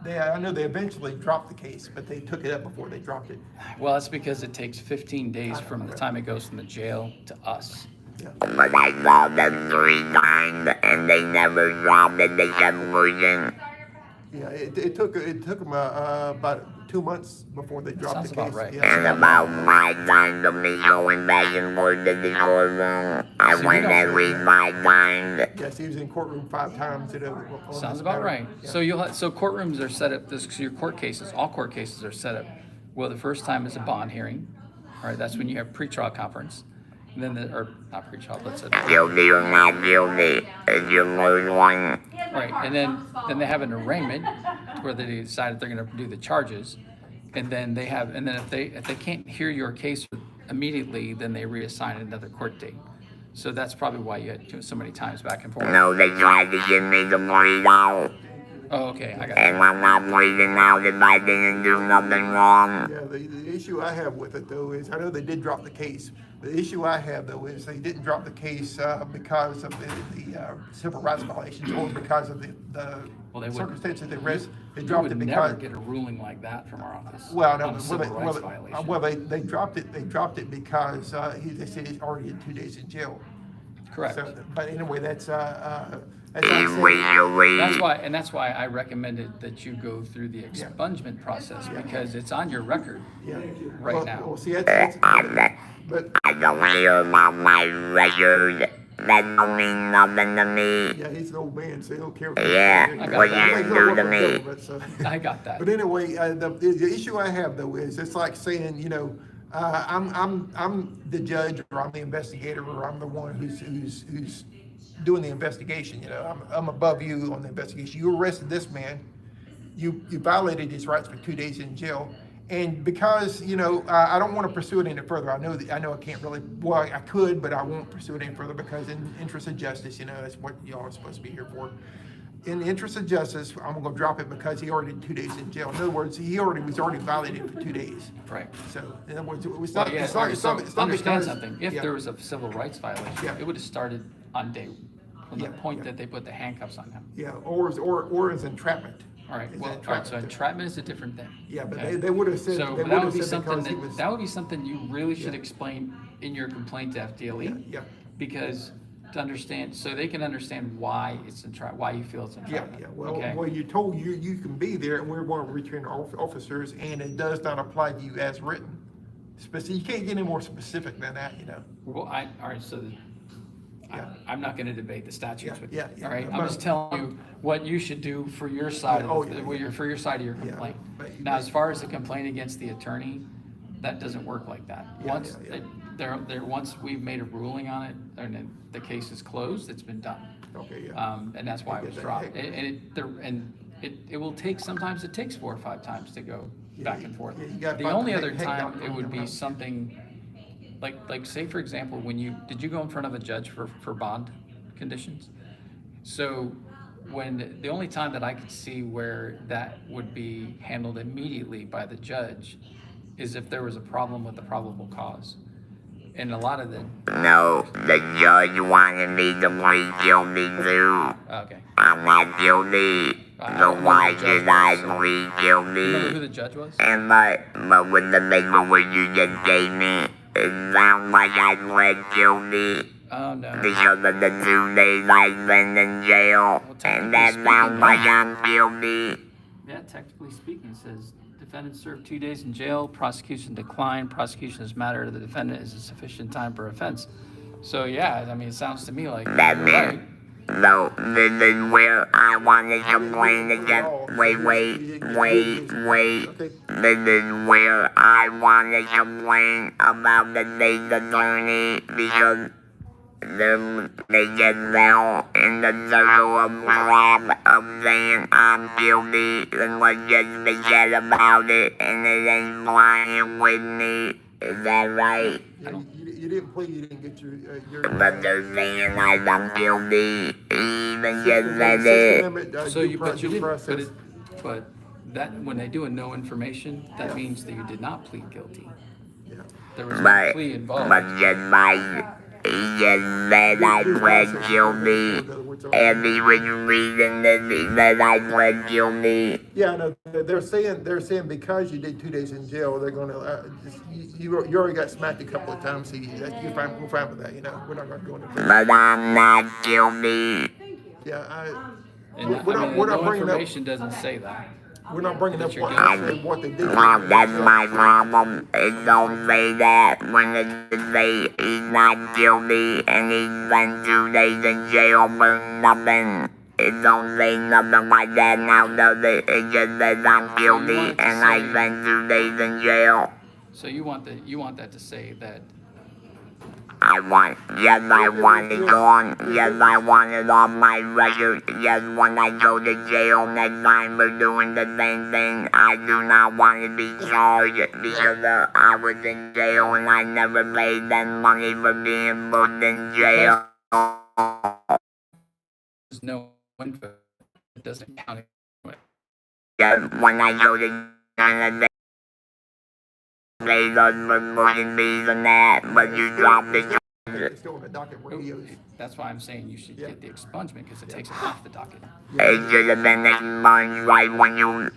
I know they eventually dropped the case, but they took it up before they dropped it. Well, that's because it takes 15 days from the time it goes from the jail to us. But I saw them 3 times and they never dropped it. They kept losing. Yeah, it took them about 2 months before they dropped Sounds the about case. right. Yeah. And about 5 times of me going back and forth to the courtroom. I See, we went don't- every 5 times. Yes, he was in courtroom 5 times. Sounds about right. So so courtrooms are set up, so your court cases, all court cases are set up. Well, the first time is a bond hearing, all right, that's when you have pretrial conference. And then or not pretrial, but it's Guilty or not guilty. If you lose one, right, and then they have an arraignment where they decide if they're gonna do the charges. And then if they can't hear your case immediately, then they reassign another court date. So that's probably why you had so many times back and forth. no, they tried to give me the money out. Oh, okay, I got And it. I'm not bleeding out if I didn't do nothing wrong. Yeah, the issue I have with it though is, I know they did drop the case. The issue I have though is they didn't drop the case because of the civil rights violations or because of the Well, they wouldn't- circumstances of the arrest. They You dropped would it never because. get a ruling like that from our office. Well, no, on a civil rights violation. they dropped it. They dropped it because they said he's already in 2 days in jail. Correct. So, but anyway, that's like Illegally. That's why I recommended that you go through the expungement process, because it's on your record yeah. right Well, now. well, see, that's but I don't care about my record. That don't mean nothing to me. yeah, he's an old man, so he don't care. Yeah, what you He's do gonna work to for me. the government, so. I got that. But anyway, the issue I have though is it's like saying, I'm the judge, or I'm the investigator, or I'm the one who's doing the investigation. I'm above you on the investigation. You arrested this man. You violated his rights for 2 days in jail. And because, I don't want to pursue it any further. I know I can't really, well, I could, but I won't pursue it any further because in interest of justice, that's what y'all are supposed to be here for. In the interest of justice, I'm gonna drop it because he already did 2 days in jail. In other words, he was already violated for 2 days. Right. So, in other words, it's Well, not, yeah, it's all not, right, it's so not, it's not understand because- something. If yeah. there was a civil rights violation, Yeah. it would have started on from the Yeah, point yeah. that they put the handcuffs on him. Yeah, or is entrapment. All right, Is well, that all right, so entrapment? entrapment is a different thing. Yeah, but okay? they would have said, So they that would would have be said something because he was. that would be something you really should Yeah. explain in your complaint to FDLE. Yeah, Because to understand, so they can understand why it's why you feel it's yeah, entrapment. yeah. Well, okay? you told you can be there, and we're going to return officers, and it does not apply to you as written. You can't get any more specific than that, Well, all right, so Yeah. I'm not gonna debate the statutes Yeah, with you. yeah, yeah. All right, I'm But- just telling you what you should do for your side Yeah, oh, of yeah, the, yeah. for your side of your Yeah, complaint. but- Now, as far as the complaint against the attorney, that doesn't work like that. Yeah, Once, yeah, once we've made a ruling on it, and then the case is closed, it's been done. Okay, yeah. And that's why it was Yeah, dropped. yeah. And it will take, sometimes it takes 4 or 5 times to go Yeah, back and forth. yeah, you gotta The find only the other heck time out it would be there. something, like say for example, did you go in front of a judge for bond conditions? So the only time that I could see where that would be handled immediately by the judge is if there was a problem with the probable cause. And a lot of the, No, the judge wanted me to plead guilty too. okay. I'm not guilty. I So don't why remember the should I judge was, plead You remember who guilty? the judge was? And but with the paperwork you just gave me, it sounds like I pled guilty Oh, no. because of the 2 days I've been in jail. Well, technically And that speaking, sounds like no. I'm guilty. Yeah, technically speaking, it says defendant served 2 days in jail, prosecution declined, prosecution is matter to the defendant is a sufficient time per offense. So yeah, I mean, it sounds to me like That you're right. means, no, this is where I want to complain again. Wait. Okay. This is where I want to complain about the state's attorney because they get down in the circle of crap of saying I'm guilty and let's just forget about it and it ain't flying with me. Is that right? You didn't plead, you didn't get your. But they're saying I'm guilty. He even just said Sixth it. Amendment, So you, due but you didn't, process. but that, when they do a no information, that means that you did not plead guilty. Yeah. There was no But plea involved. just by he just said I pled guilty. And he was reading this, he said I pled guilty. Yeah, no, they're saying because you did 2 days in jail, they're gonna, you already got smacked a couple of times, so we're fine with that, you know, we're not gonna go into. But I'm not guilty. Yeah, And we're I mean, not no bringing up, information doesn't say that. we're not bringing up That you're what they did. Well, that's my problem. It don't say that when it say he's not guilty and he's been 2 days in jail for nothing. It don't say nothing like that now, does it? It just says I'm guilty and I spent 2 days in jail. So you want that to say that I want it gone. Yes, I want it on my record. Yes, when I go to jail next time for doing the same thing, I do not want to be charged because I was in jail and I never paid them money for being put in jail. there's no info, it doesn't count anyway. Yes, when I go to Canada, they done for more than me than that, but you drop the charge. It's still on the docket where he owes. That's why I'm saying you should get the expungement because it takes it off the docket. It should have been expunged right when you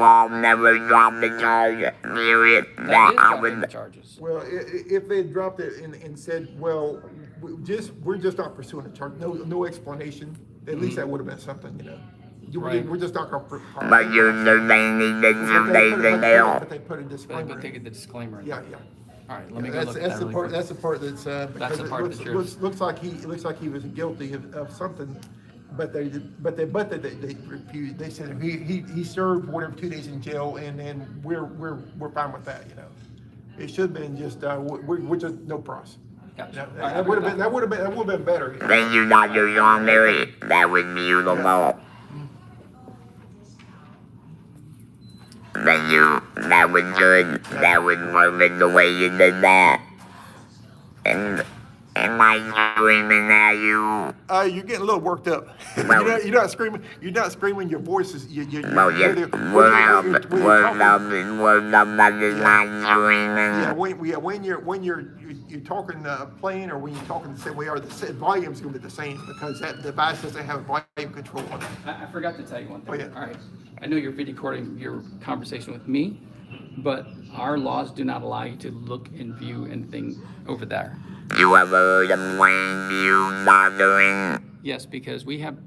all never dropped the charge, period. That is dropping the charges. Well, if they had dropped it and said, well, we're just not pursuing a charge, no explanation, at least that would have been something, you know. Right. We're just not gonna. But you knew they needed 2 days in jail. But they put a disclaimer. But they get the disclaimer. Yeah. All right, let me go look at that really quick. That's the part that's, because the it part that you're- looks like he was guilty of something, but they refused. They said he served whatever 2 days in jail, and then we're fine with that, you know. It should have been just, we're just no pros. Gotcha. That would have been better. Thank you, Dr. John Mary. That was beautiful. Thank you. That was good. That was perfect the way you did that. And am I screaming at you? You're getting a little worked up. Well- you're not screaming. You're not screaming. Your voice is. Well, yeah, word up, that is not Yeah, screaming. when you're talking plain, or when you're talking the same way, or the volume's gonna be the same because that device doesn't have volume control on it. I forgot to tell you one thing. Oh, yeah. All right. I know you're video recording your conversation with me, but our laws do not allow you to look and view anything over there. You ever heard of plain view monitoring? Yes, because we have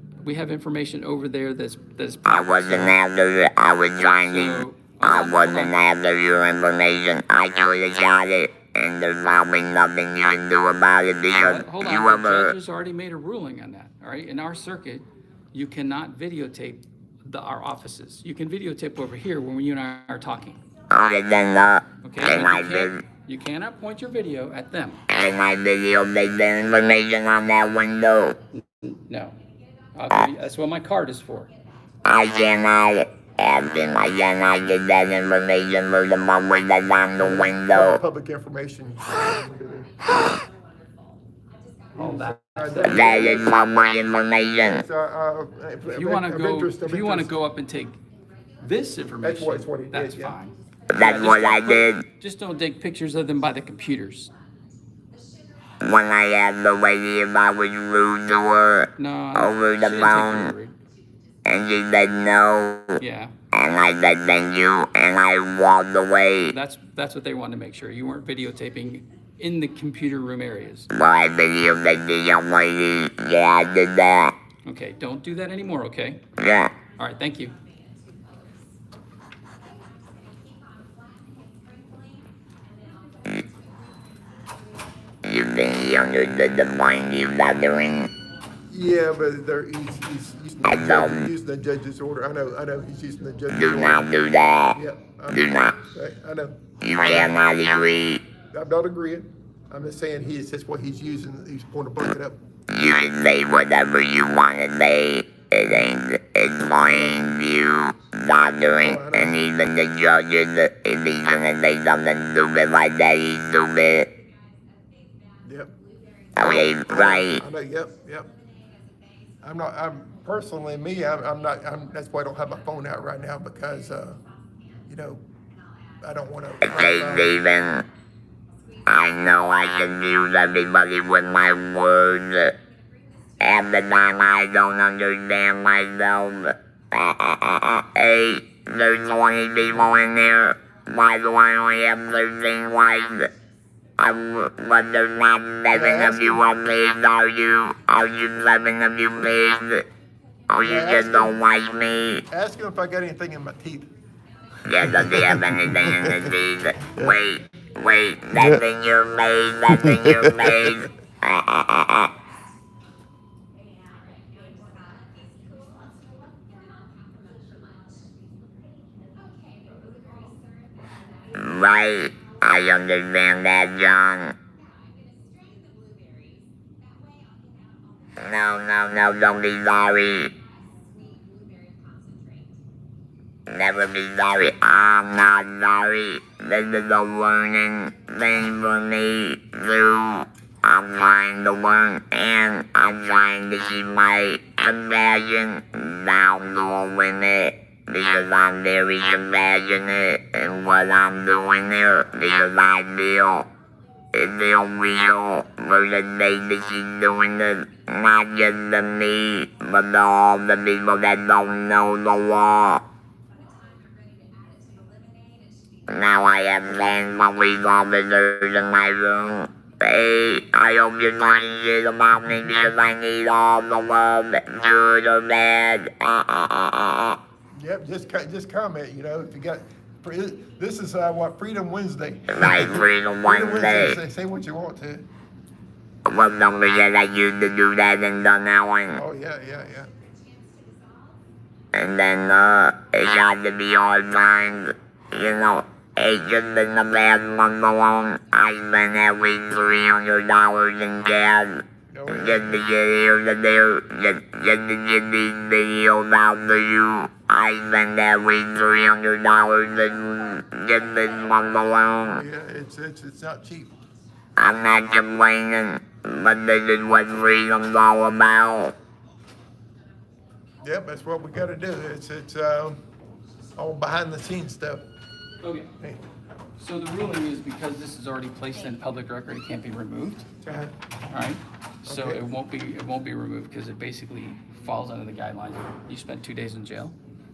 information over there that's I wasn't after it. I was trying to. I wasn't after your information. I could have got it, and there's probably nothing you can do about it because Hold you on, the ever. judge has already made a ruling on that, all right? In our circuit, you cannot videotape our offices. You can videotape over here when you and I are talking, Okay, then okay? and But I did. you cannot point your video at them. And I videotaped the information on that window. No. I'll give you, that's what my card is for. I cannot have them. I cannot get that information for the moment that's on the window. Public information. All that. That is public information. If you want to go up and take this information, That's what he did, that's yeah. fine. That's what I did Just don't take pictures of them by the computers. when I asked the lady if I was rude to her No. over she the didn't take you phone. rude. And she said no. Yeah, And I said thank you. And I walked away. that's what they wanted to make sure you weren't videotaping in the computer room areas. Well, I videotaped the young lady. Yeah, I did that. Okay, don't do that anymore. Okay. Yeah. All right. Thank you. You think he understood the point you gathering? Yeah, but he's I don't. using the judge's order. I know he's using the judge's Do order. not do that. Yeah, Do not. I know. You cannot agree. I'm not agreeing. I'm just saying that's what he's using. He's going to back it up. You can say whatever you want to say. It ain't, it's plain view doctoring. And even the judges, if he's gonna say something stupid like that, he's stupid. Yep. Okay, right. I know. Yep. I'm personally me. I'm not. That's why I don't have my phone out right now because, I don't want to. Okay, Steven. I know I confuse everybody with my words. Half the time I don't understand myself. Hey, there's 20 people in there. Why do I only have 13 likes? But there's not 7 of you amazed, are you? Are you 7 of you amazed? Or you just don't like me? Ask him if I got anything in my teeth. Yeah, does he have anything in his teeth? Wait, that's in your maze, that's in your maze. Right, I understand that, John. No, don't be sorry. Never be sorry. I'm not sorry. This is a learning thing for me, too. I'm trying to learn and I'm trying to keep my compassion down to a limit. Because I'm very compassionate in what I'm doing here. Because I feel it's feel real for the day that she's doing this. Not just to me, but to all the people that don't know the law. Now I have 10 police officers in my room. Hey, I hope you're talking shit about me because I need all the love, good or bad. Yep, just comment, you know, if you got, this is what, Freedom Wednesday. Right, Freedom Wednesday. Say what you want to. Well, don't forget I used to do that in Dunellen. Oh, yeah. And then, it got to be hard times. You know, it's just been a bad month alone. I spent every $300 in gas. Just to get here to there, just to get these videos out to you. I spent every $300 in just this month alone. Yeah, it's not cheap. I'm not complaining, but this is what freedom's all about. Yep, that's what we gotta do. It's all behind the scenes stuff. Okay, Hey. so the ruling is because this is already placed in public record, it can't be removed, Uh-huh. all right? So Okay. it won't be removed because it basically falls under the guidelines. You spent 2 days in jail,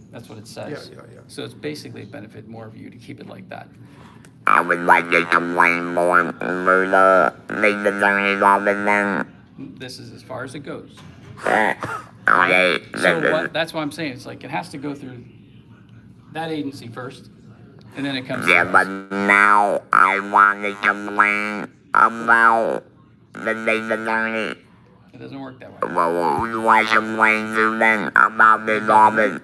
that's what it says. Yeah. So it's basically a benefit more of you to keep it like that. I would like to complain more for the big attorney's office then. This is as far as it goes. Okay, So that's why I'm saying, it's like, it has to go through that agency first, and then it comes to yeah, us. but now I want to complain about the big attorney. It doesn't work that way. Well, who do I complain to then about this office?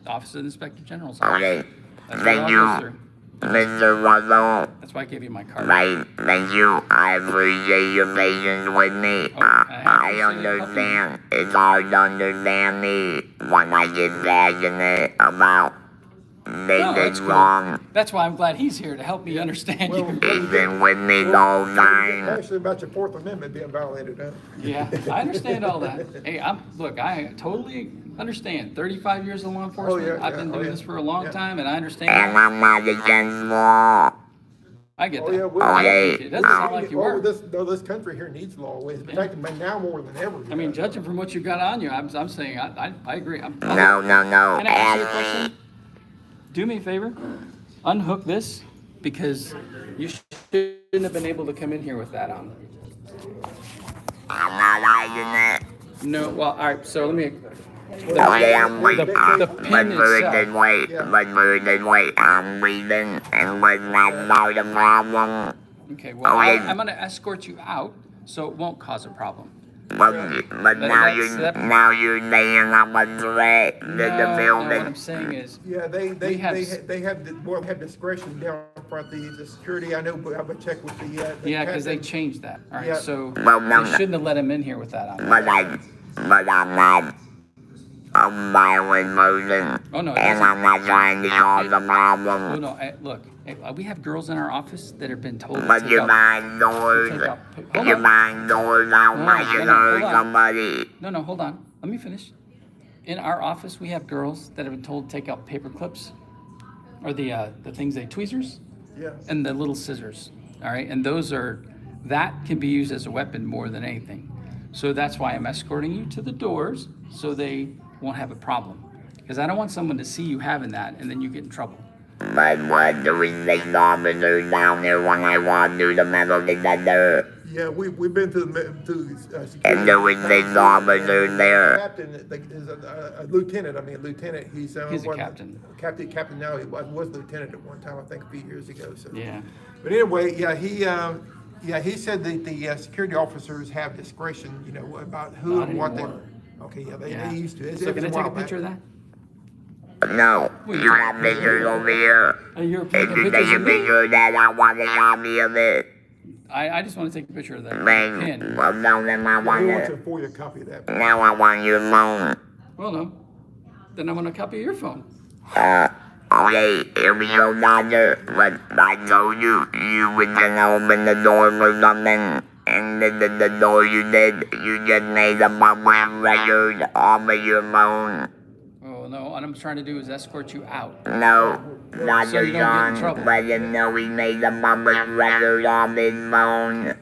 Office of the Inspector General's office. Okay, That's thank what you, I'll go through. Mr. Russell. That's why I gave you my card. Right, thank you. I appreciate your patience with me. I understand. It's hard to understand me when I get passionate about No, things that's cool. wrong. That's why I'm glad he's here to help me understand you. He's been with me the whole time. Actually, about your Fourth Amendment being violated, huh? Yeah, I understand all that. Hey, I totally understand. 35 years of law enforcement. I've been doing this for a long time, and I understand. And I'm not against law. I get Oh, that. yeah, Okay. It doesn't sound like you are. This country here needs law. In fact, now more than ever. I mean, judging from what you got on you, I'm saying I agree. No. Can I ask you a question? Do me a favor, unhook this, because you shouldn't have been able to come in here with that on. I'm not hiding it. No, well, all right, so let me, Okay, I'm waiting. the pin itself. Wait. I'm leaving, and was not about a problem. Okay, well, Okay. I'm gonna escort you out, so it won't cause a problem. But now you're saying I'm a threat to the No, what building. I'm saying is, Yeah, they We have have discretion down front, the security, I know, but I would check with the yeah, because they captain. changed that, all Yeah. right, so Well, no, they shouldn't have let him in here with that on. But I'm not a violent person, Oh, no, it and doesn't. I'm not trying to cause a Oh, problem. no, look, we have girls in our office that have been told to But take you out. mind doors, Hold you on. mind doors out No, might no, can no, hurt hold on. somebody. No, hold on. Let me finish. In our office, we have girls that have been told to take out paper clips, or the things, tweezers, Yeah. and the little scissors. all right? And that can be used as a weapon more than anything. So that's why I'm escorting you to the doors so they won't have a problem. Because I don't want someone to see you having that and then you get in trouble. But what doing the officer down there when I want to do the metal detector? Yeah, we've been through security. And doing the officer there. Captain, is a lieutenant. I mean, lieutenant. He's a captain. Captain now. He was lieutenant at one time. I think a few years ago. So. Yeah. But anyway, he said that the security officers have discretion, you know, about who Not and what they. anymore. Okay, yeah, Yeah. they used to. So can I take a picture of that? No, you have pictures over here. You're If taking you take pictures a of me? picture of that, I want a copy of it. I just want to take a picture of that Then, pin. well, no, then I He want wants it. a FOIA copy of that. Now I want your phone. Well, no. Then I want a copy of your phone. Okay, here we go, Dodger. But I told you, you would just open the door for something. And the door you did, you just made a bumper record off of your phone. Oh, no. What I'm trying to do is escort you out. No, So Dr. you don't get in John, trouble. let him know he made a bumper record off his phone.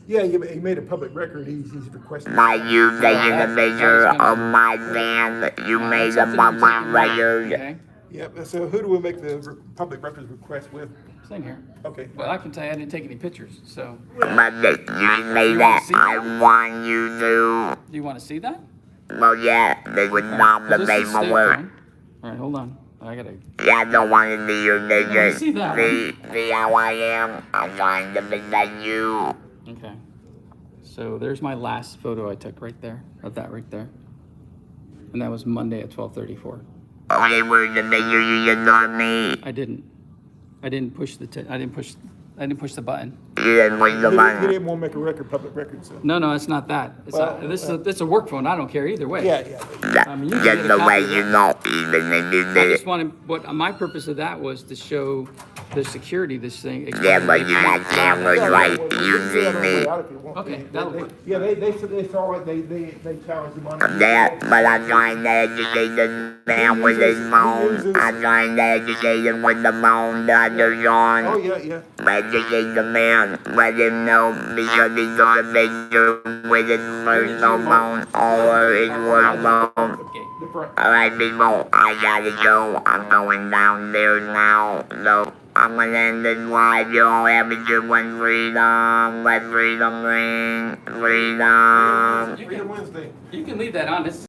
Yeah, he made a public record. He's requested. By you taking a that's picture gonna- of my van, you made That's a up to you. bumper Take it away, record. Okay? Yep. So who do we make the public records request with? Same here. Okay. Well, I can tell you I didn't take any pictures. So, But you made You wanna that, see I that? want you to. do you want to see that? Well, yeah, they would not the This is state paperwork. phone. All right, hold on. I gotta. Yeah, I don't want to be your digit. see that See how I am? I'm trying to protect you. Okay. So there's my last photo I took right there, of that right there, and that was Monday at 12:34. Okay, where's the picture you just got me? I didn't push I didn't push the button. You didn't push the He button. didn't want to make a record, public record. So. No, it's not that. It's Well, not, it's a work phone. I don't care either way. Yeah. I mean, you can Just get a the copy way of you that. know, even if you I did just it. wanted, my purpose of that was to show the security this thing. Yeah, but you got cameras right. You see me. Okay, that'll work. Yeah, they saw it. They challenged him on it. That, but I'm trying to educate the man with his phone. I'm trying to educate him with the phone, Dr. Oh John. yeah. Educate the man. Let him know because he's got a picture with his personal phone or his work phone. Okay. The front. Alright, people, I gotta go. I'm going downstairs now. So, I'm gonna end this live. You all have a good one. Freedom. Let freedom ring. Freedom. You Freedom can, Wednesday. you can leave that on. This